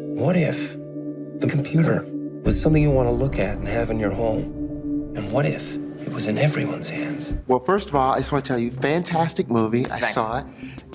What if the computer was something you want to look at and have in your home? And what if it was in everyone's hands? Well, first of all, I just want to tell you, fantastic movie. I saw it.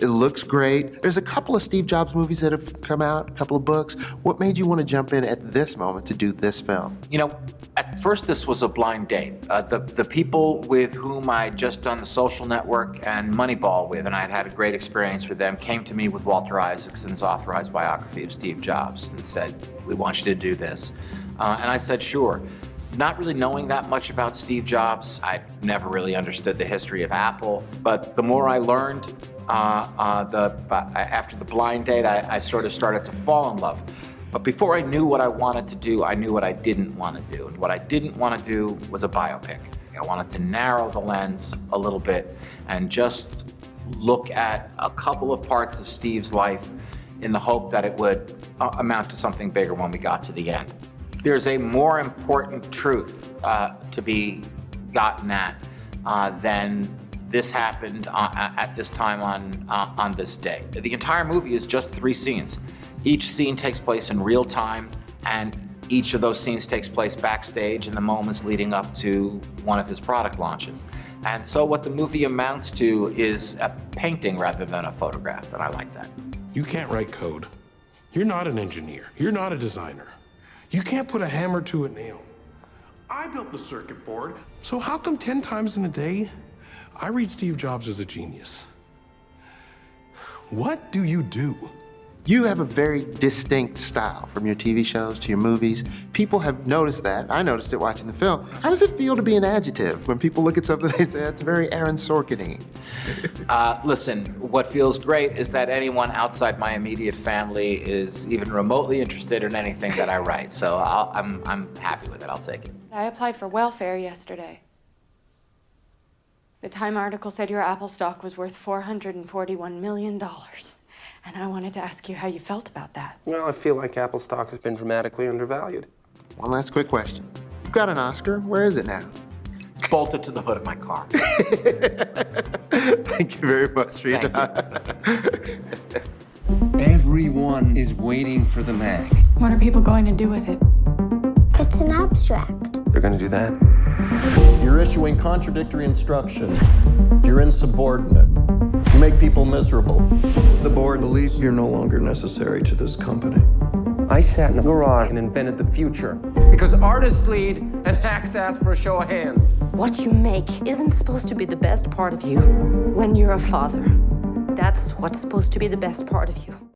It looks great. There's a couple of Steve Jobs movies that have come out, a couple of books. What made you want to jump in at this moment to do this film? You know, at first this was a blind date. The people with whom I'd just done The Social Network and Moneyball with, and I'd had a great experience with them, came to me with Walter Isaacson's authorized biography of Steve Jobs and said, "We want you to do this." And I said, sure. Not really knowing that much about Steve Jobs, I never really understood the history of Apple, but the more I learned, after the blind date, I sort of started to fall in love. But before I knew what I wanted to do, I knew what I didn't want to do. And what I didn't want to do was a biopic. I wanted to narrow the lens a little bit and just look at a couple of parts of Steve's life in the hope that it would amount to something bigger when we got to the end. There's a more important truth to be gotten at than this happened at this time on this day. The entire movie is just 3 scenes. Each scene takes place in real time, and each of those scenes takes place backstage in the moments leading up to one of his product launches. And so what the movie amounts to is a painting rather than a photograph, and I like that. You can't write code. You're not an engineer. You're not a designer. You can't put a hammer to a nail. I built the circuit board, so how come 10 times in a day I read Steve Jobs as a genius? What do you do? You have a very distinct style from your TV shows to your movies. People have noticed that. I noticed it watching the film. How does it feel to be an adjective? When people look at something, they say, it's very Aaron Sorkin-y. Listen, what feels great is that anyone outside my immediate family is even remotely interested in anything that I write. So I'm happy with it. I'll take it. I applied for welfare yesterday. The Time article said your Apple stock was worth $441 million. And I wanted to ask you how you felt about that. Well, I feel like Apple stock has been dramatically undervalued. One last quick question. You've got an Oscar. Where is it now? It's bolted to the hood of my car. Thank you very much for your time. Everyone is waiting for the Mac. What are people going to do with it? It's an abstract. They're going to do that? You're issuing contradictory instructions. You're insubordinate. You make people miserable. The board believes you're no longer necessary to this company. I sat in a garage and invented the future because artists lead and hacks ask for a show of hands. What you make isn't supposed to be the best part of you when you're a father. That's what's supposed to be the best part of you.